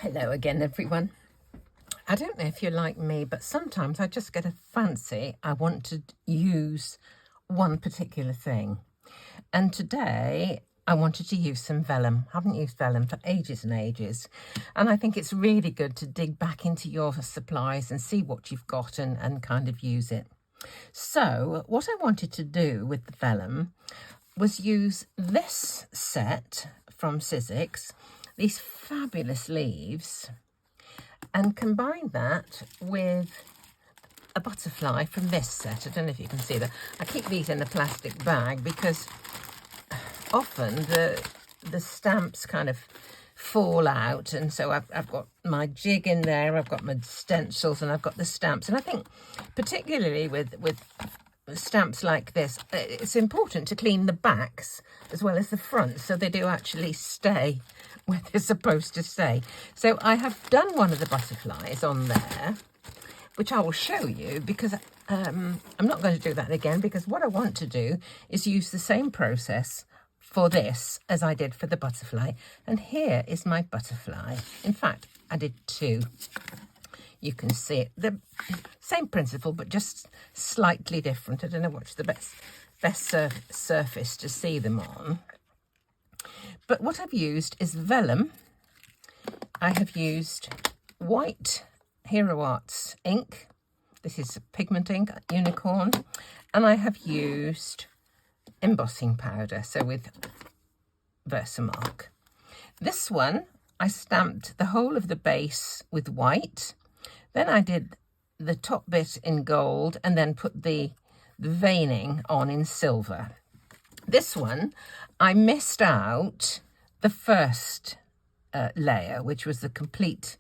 Hello again, everyone. I don't know if you're like me, but sometimes I just get a fancy. I want to use one particular thing. And today I wanted to use some vellum. I haven't used vellum for ages and ages. And I think it's really good to dig back into your supplies and see what you've got and kind of use it. So what I wanted to do with the vellum was use this set from Sizzix, these fabulous leaves, and combine that with a butterfly from this set. I don't know if you can see that. I keep these in a plastic bag because often the stamps kind of fall out, and so I've got my jig in there, I've got my stencils, and I've got the stamps. And I think particularly with stamps like this, it's important to clean the backs as well as the front so they do actually stay where they're supposed to stay. So I have done one of the butterflies on there, which I will show you, because I'm not going to do that again, because what I want to do is use the same process for this as I did for the butterfly. And here is my butterfly. In fact, I did two. You can see it, the same principle, but just slightly different. I don't know what's the best surface to see them on. But what I've used is vellum. I have used white Hero Arts ink. This is Pigment ink, Unicorn. And I have used embossing powder, so with Versamark. This one, I stamped the whole of the base with white. Then I did the top bit in gold and then put the veining on in silver. This one, I missed out the first layer, which was the complete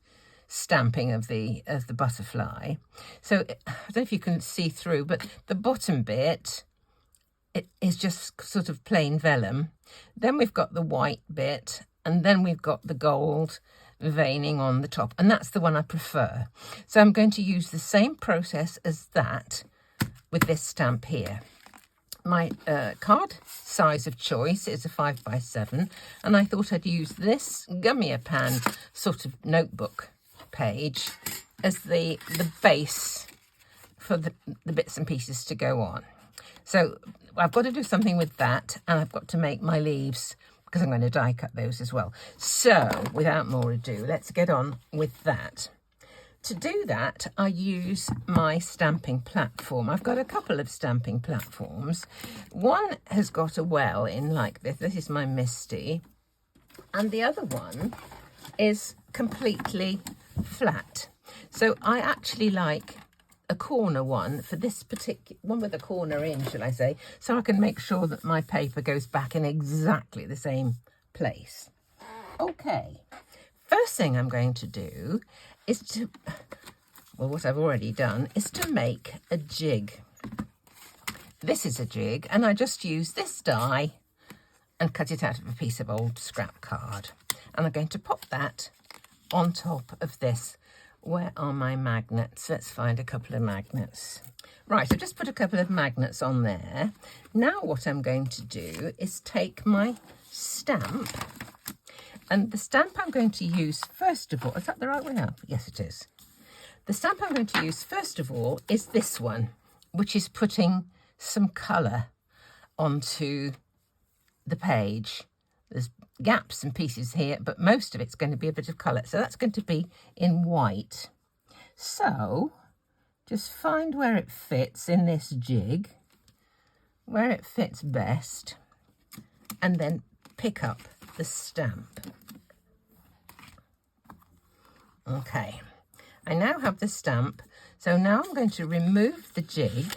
stamping of the butterfly. So I don't know if you can see through, but the bottom bit, it is just sort of plain vellum. Then we've got the white bit, and then we've got the gold veining on the top, and that's the one I prefer. So I'm going to use the same process as that with this stamp here. My card size of choice is a 5x7, and I thought I'd use this Gummiapan sort of notebook page as the base for the bits and pieces to go on. So I've got to do something with that, and I've got to make my leaves, because I'm going to die cut those as well. So without more ado, let's get on with that. To do that, I use my stamping platform. I've got a couple of stamping platforms. One has got a well in like this. This is my Misty. And the other one is completely flat. So I actually like a corner one for this particular one, with a corner in, shall I say, so I can make sure that my paper goes back in exactly the same place. Okay, first thing I'm going to do is to, well, what I've already done is to make a jig. This is a jig, and I just use this die and cut it out of a piece of old scrap card, and I'm going to pop that on top of this. Where are my magnets? Let's find a couple of magnets. Right, so just put a couple of magnets on there. Now what I'm going to do is take my stamp, and the stamp I'm going to use first of all, is that the right way up? Yes, it is. The stamp I'm going to use first of all is this one, which is putting some colour onto the page. There's gaps and pieces here, but most of it's going to be a bit of colour. So that's going to be in white. So just find where it fits in this jig, where it fits best, and then pick up the stamp. Okay, I now have the stamp. So now I'm going to remove the jig,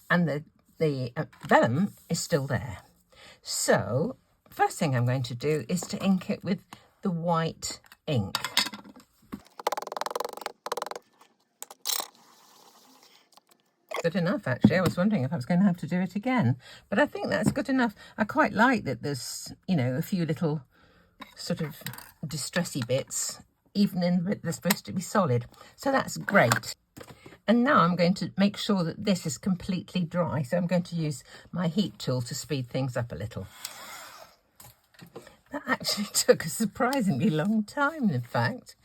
and the vellum is still there. So first thing I'm going to do is to ink it with the white ink. Good enough, actually. I was wondering if I was going to have to do it again, but I think that's good enough. I quite like that there's, you know, a few little sort of distressy bits, even in that they're supposed to be solid. So that's great. And now I'm going to make sure that this is completely dry. So I'm going to use my heat tool to speed things up a little. That actually took a surprisingly long time, in fact.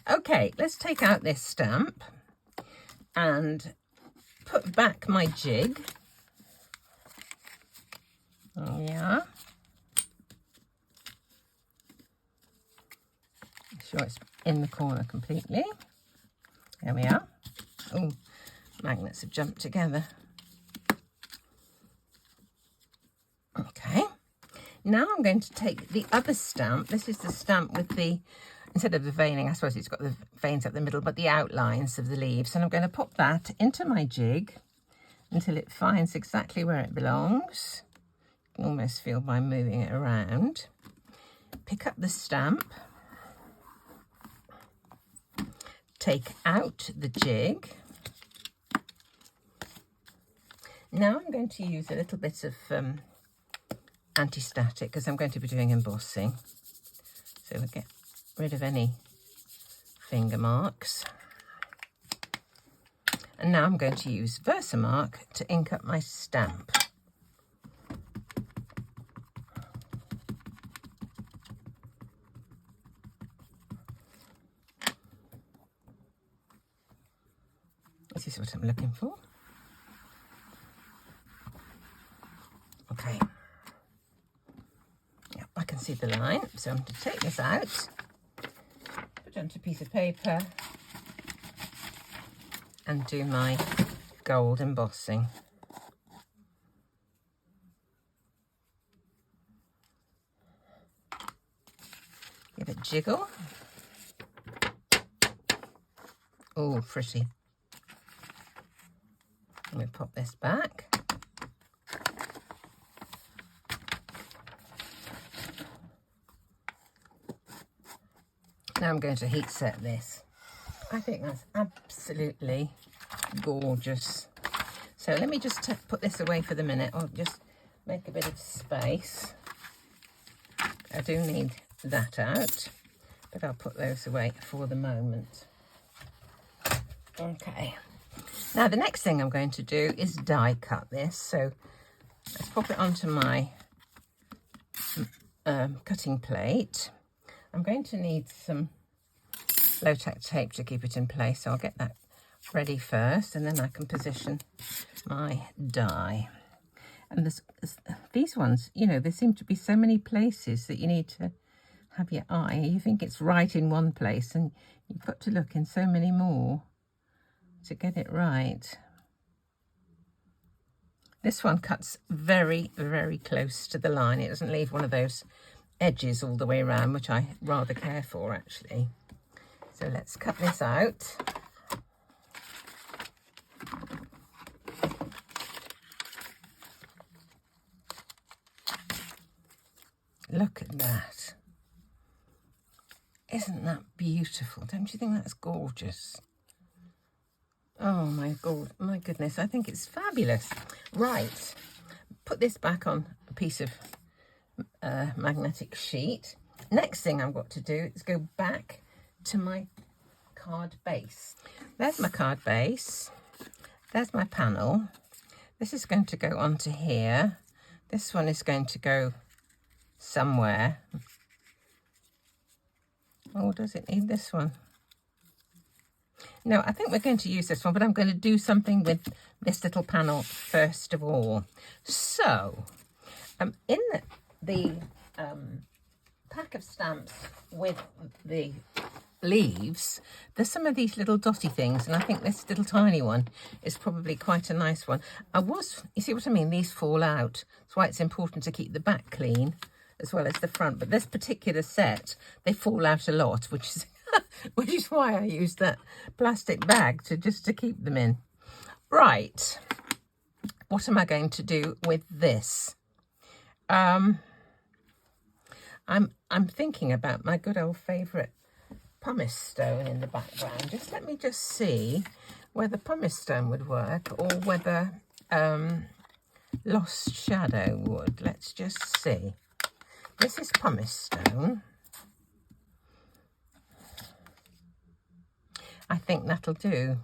Okay, let's take out this stamp and put back my jig. Oh, yeah. Make sure it's in the corner completely. There we are. Oh, magnets have jumped together. Okay. Now I'm going to take the other stamp. This is the stamp with the, instead of the veining, I suppose it's got the veins up the middle, but the outlines of the leaves. And I'm going to pop that into my jig until it finds exactly where it belongs. You can almost feel by moving it around. Pick up the stamp. Take out the jig. Now I'm going to use a little bit of anti-static because I'm going to be doing embossing. So we'll get rid of any finger marks. And now I'm going to use Versamark to ink up my stamp. This is what I'm looking for. Okay. Yep, I can see the line. So I'm going to take this out, put it onto a piece of paper and do my gold embossing. Give it a jiggle. Oh, pretty. Let me pop this back. Now I'm going to heat set this. I think that's absolutely gorgeous. So let me just put this away for the minute. I'll just make a bit of space. I do need that out, but I'll put those away for the moment. Okay. Now the next thing I'm going to do is die cut this. So let's pop it onto my cutting plate. I'm going to need some low-tack tape to keep it in place, so I'll get that ready first and then I can position my die. And these ones, you know, there seem to be so many places that you need to have your eye. You think it's right in one place and you've got to look in so many more to get it right. This one cuts very, very close to the line. It doesn't leave one of those edges all the way around, which I rather care for actually. So let's cut this out. Look at that. Isn't that beautiful? Don't you think that's gorgeous? Oh my God, my goodness, I think it's fabulous. Right, put this back on a piece of magnetic sheet. Next thing I've got to do is go back to my card base. There's my card base. There's my panel. This is going to go onto here. This one is going to go somewhere. Oh, does it need this one? No, I think we're going to use this one, but I'm going to do something with this little panel first of all. So, in the pack of stamps with the leaves, there's some of these little dotty things, and I think this little tiny one is probably quite a nice one. You see what I mean? These fall out. That's why it's important to keep the back clean as well as the front. But this particular set, they fall out a lot, which is which is why I use that plastic bag to keep them in. Right, what am I going to do with this? I'm thinking about my good old favourite pumice stone in the background. Let me see whether pumice stone would work or whether lost shadow would. Let's just see. This is pumice stone. I think that'll do.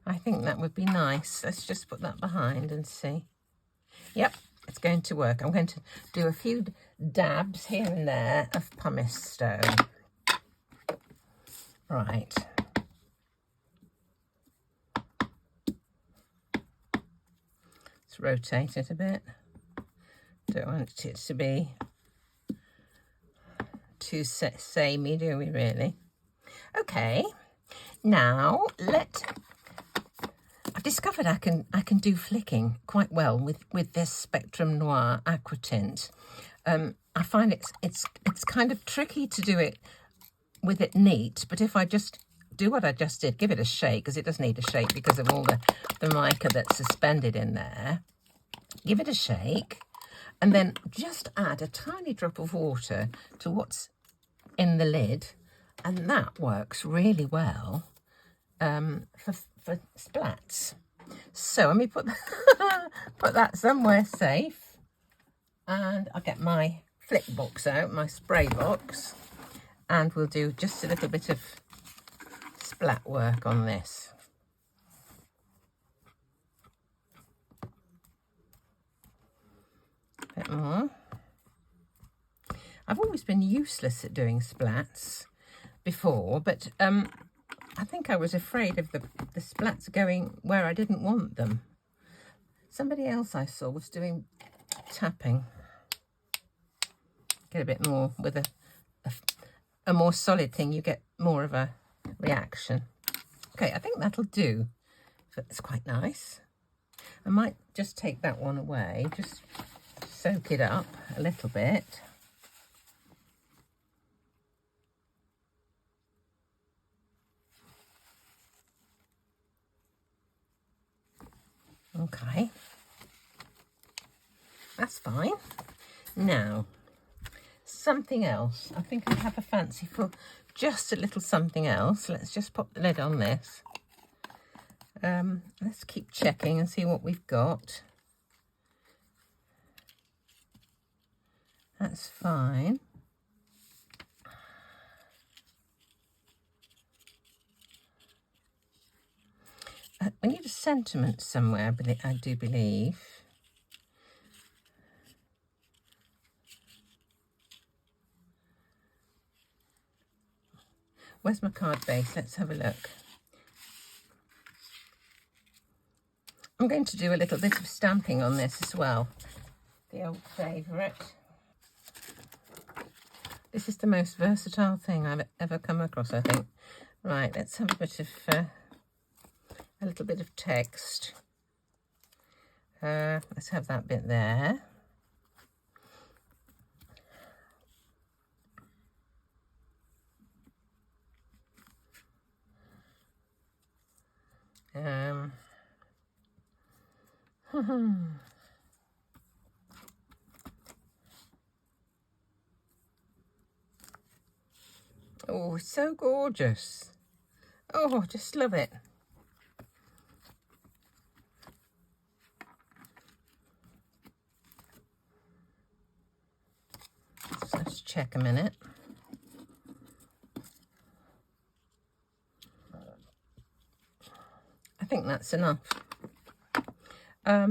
I think that would be nice. Let's just put that behind and see. Yep, it's going to work. I'm going to do a few dabs here and there of pumice stone. Right. Let's rotate it a bit. Don't want it to be too samey, do we really? Okay. Now I've discovered I can do flicking quite well with this Spectrum Noir Aquatint. I find it's kind of tricky to do it with it neat, but if I just do what I just did, give it a shake, because it does need a shake because of all the mica that's suspended in there. Give it a shake, and then just add a tiny drop of water to what's in the lid, and that works really well for splats. So let me put that somewhere safe, and I'll get my flick box out, my spray box, and we'll do just a little bit of splat work on this. A bit more. I've always been useless at doing splats before, but I think I was afraid of the splats going where I didn't want them. Somebody else I saw was doing tapping. Get a bit more with a more solid thing, you get more of a reaction. Okay, I think that'll do. It's quite nice. I might just take that one away, just soak it up a little bit. Okay, that's fine. Now, something else. I think I have a fancy for just a little something else. Let's just pop the lid on this. Let's keep checking and see what we've got. That's fine. We need a sentiment somewhere, I do believe. Where's my card base? Let's have a look. I'm going to do a little bit of stamping on this as well. The old favourite. This is the most versatile thing I've ever come across, I think. Right, let's have a bit of... a little bit of text. Let's have that bit there. Oh, it's so gorgeous. Oh, I just love it. Let's check a minute. I think that's enough. I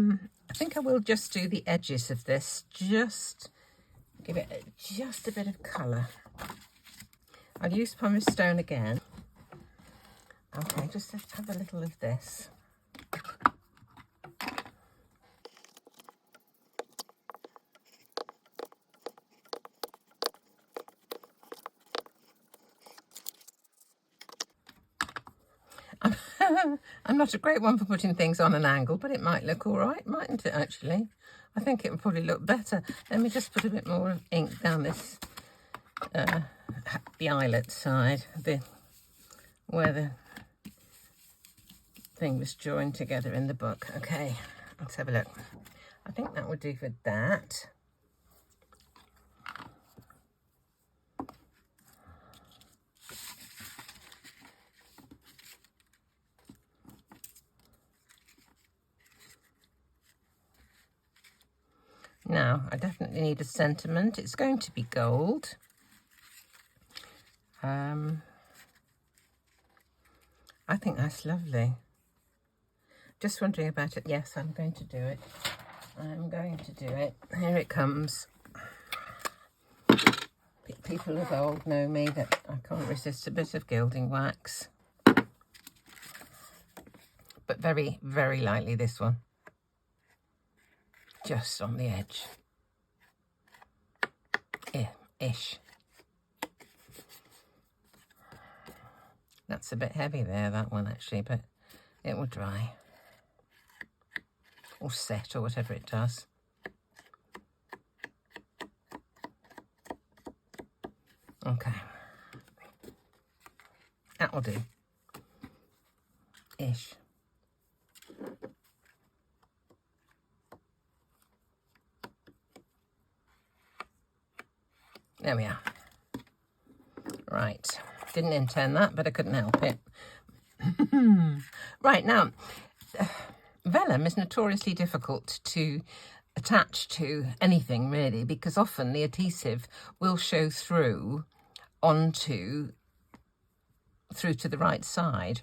think I will just do the edges of this, just give it just a bit of colour. I'll use pumice stone again. Okay, just have a little of this. I'm not a great one for putting things on an angle, but it might look all right, mightn't it, actually? I think it would probably look better. Let me just put a bit more ink down this, the eyelet side, where the thing was joined together in the book. Okay, let's have a look. I think that would do for that. Now, I definitely need a sentiment. It's going to be gold. I think that's lovely. Just wondering about it. Yes, I'm going to do it. I'm going to do it. Here it comes. People of old know me that I can't resist a bit of gilding wax. But very, very lightly this one. Just on the edge. Ish. That's a bit heavy there, that one actually, but it will dry. Or set, or whatever it does. Okay. That will do. Ish. There we are. Right. Didn't intend that, but I couldn't help it. Right, now, vellum is notoriously difficult to attach to anything, really, because often the adhesive will show through through to the right side.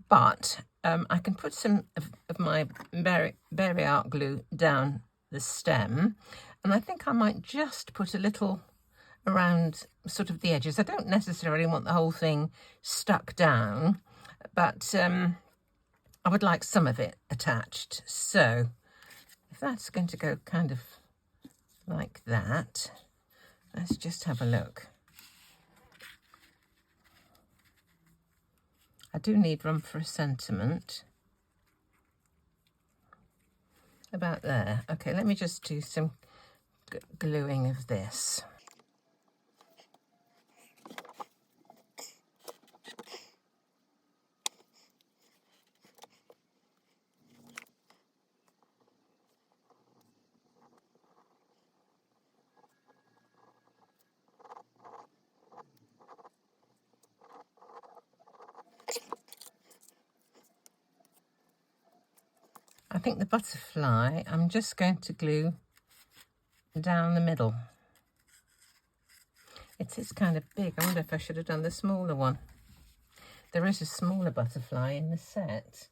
But I can put some of my berry art glue down the stem, and I think I might just put a little around sort of the edges. I don't necessarily want the whole thing stuck down, but I would like some of it attached. So if that's going to go kind of like that, let's just have a look. I do need room for a sentiment. About there. Okay, let me just do some gluing of this. I think the butterfly, I'm just going to glue down the middle. It is kind of big. I wonder if I should have done the smaller one. There is a smaller butterfly in the set.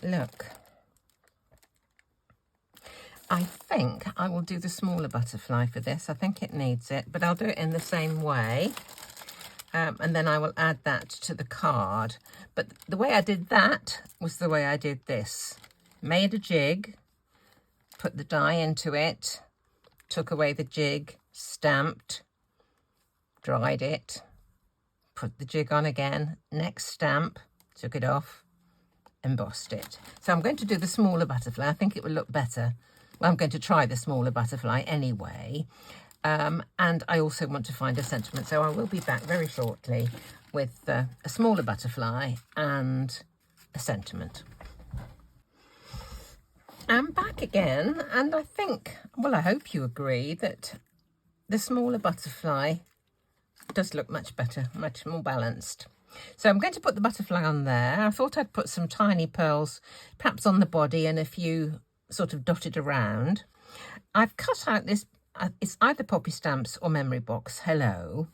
Look. I think I will do the smaller butterfly for this. I think it needs it, but I'll do it in the same way. And then I will add that to the card. But the way I did that was the way I did this. Made a jig, put the die into it, took away the jig, stamped, dried it, put the jig on again, next stamp, took it off, embossed it. So I'm going to do the smaller butterfly. I think it will look better. Well, I'm going to try the smaller butterfly anyway. And I also want to find a sentiment, so I will be back very shortly with a smaller butterfly and a sentiment. I'm back again, and I think, well, I hope you agree that the smaller butterfly does look much better, much more balanced. So I'm going to put the butterfly on there. I thought I'd put some tiny pearls, perhaps on the body, and a few sort of dotted around. I've cut out this. It's either Poppy Stamps or Memory Box Hello.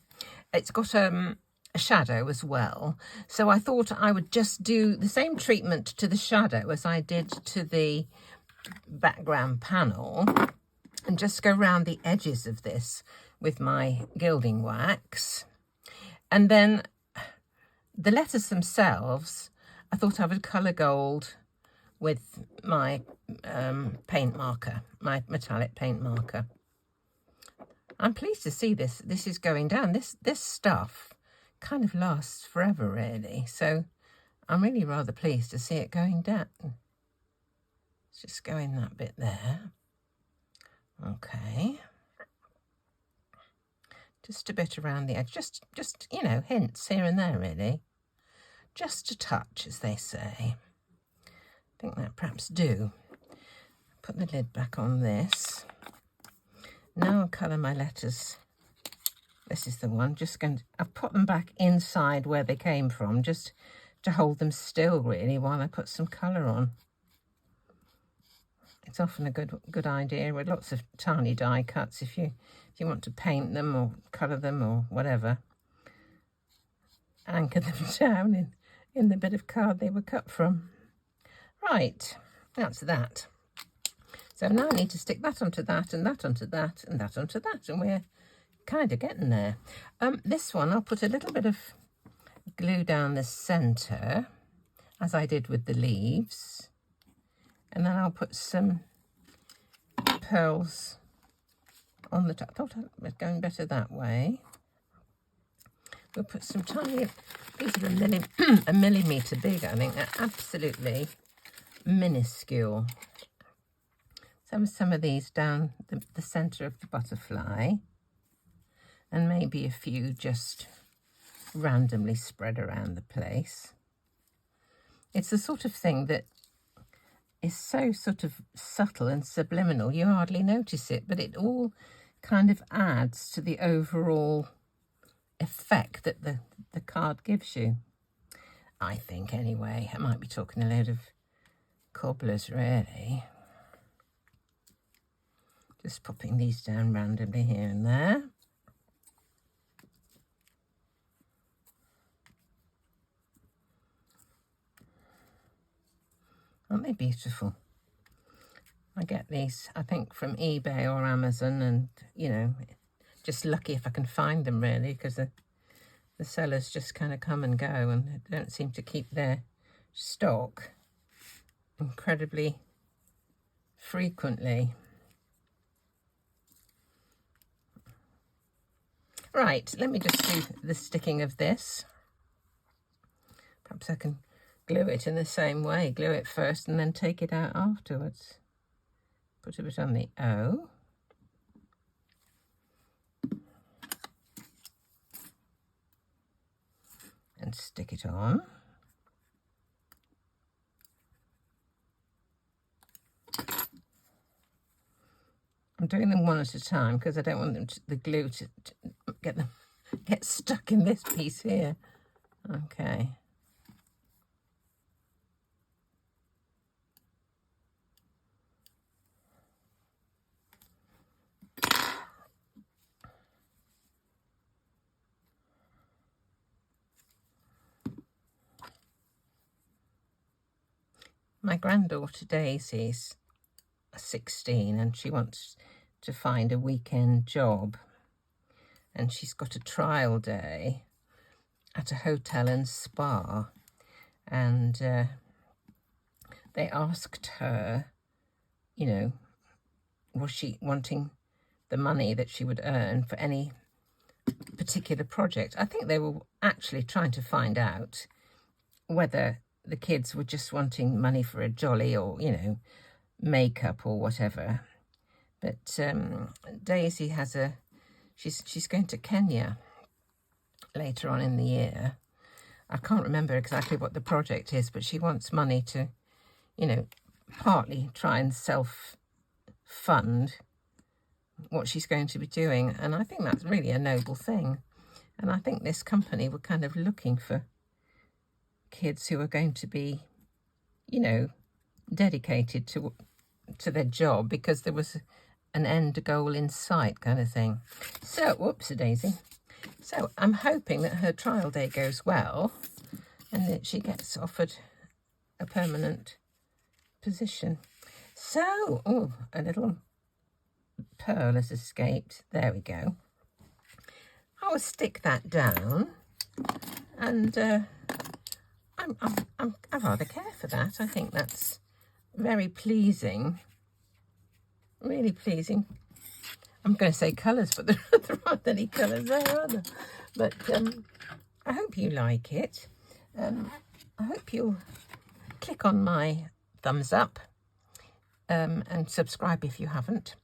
It's got a shadow as well. So I thought I would just do the same treatment to the shadow as I did to the background panel and just go around the edges of this with my gilding wax. And then the letters themselves, I thought I would colour gold with my paint marker, my metallic paint marker. I'm pleased to see this. This is going down. This stuff kind of lasts forever, really. So I'm really rather pleased to see it going down. Let's just go in that bit there. Okay. Just a bit around the edge. Just you know, hints here and there, really. Just a touch, as they say. I think that perhaps do. Put the lid back on this. Now I'll colour my letters. This is the one. I've put them back inside where they came from, just to hold them still, really, while I put some colour on. It's often a good idea with lots of tiny die cuts if you want to paint them or colour them or whatever. Anchor them down in the bit of card they were cut from. Right, that's that. So now I need to stick that onto that, and that onto that, and that onto that, and we're kind of getting there. This one, I'll put a little bit of glue down the centre, as I did with the leaves, and then I'll put some pearls on the top. I thought it was going better that way. We'll put some tiny, these are a millimetre big, I think. They're absolutely minuscule. Some of these down the centre of the butterfly, and maybe a few just randomly spread around the place. It's the sort of thing that is so sort of subtle and subliminal, you hardly notice it, but it all kind of adds to the overall effect that the card gives you. I think, anyway. I might be talking a load of cobblers, really. Just popping these down randomly here and there. Aren't they beautiful? I get these, I think, from eBay or Amazon, and, you know, just lucky if I can find them, really, because the sellers just kind of come and go, and they don't seem to keep their stock incredibly frequently. Right, let me just do the sticking of this. Perhaps I can glue it in the same way. Glue it first and then take it out afterwards. Put a bit on the O. And stick it on. I'm doing them one at a time because I don't want them the glue to get stuck in this piece here. Okay. My granddaughter Daisy's 16 and she wants to find a weekend job, and she's got a trial day at a hotel and spa, and they asked her, you know, was she wanting the money that she would earn for any particular project. I think they were actually trying to find out whether the kids were just wanting money for a jolly, or, you know, makeup or whatever. But Daisy has she's going to Kenya later on in the year. I can't remember exactly what the project is, but she wants money to, you know, partly try and self-fund what she's going to be doing. And I think that's really a noble thing. And I think this company were kind of looking for kids who are going to be, you know, dedicated to their job, because there was an end goal in sight, kind of thing. So, whoopsie-daisy. So I'm hoping that her trial day goes well and that she gets offered a permanent position. So, oh, a little pearl has escaped. There we go. I will stick that down, and I rather care for that. I think that's very pleasing, really pleasing. I'm going to say colours, but there aren't any colours there, are there? But I hope you like it. I hope you'll click on my thumbs up and subscribe if you haven't.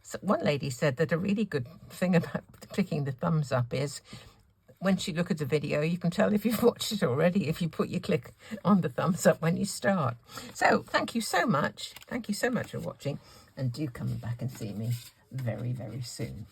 So one lady said that a really good thing about clicking the thumbs up is once you look at the video, you can tell if you've watched it already if you put your click on the thumbs up when you start. So thank you so much. Thank you so much for watching, and do come back and see me very, very soon.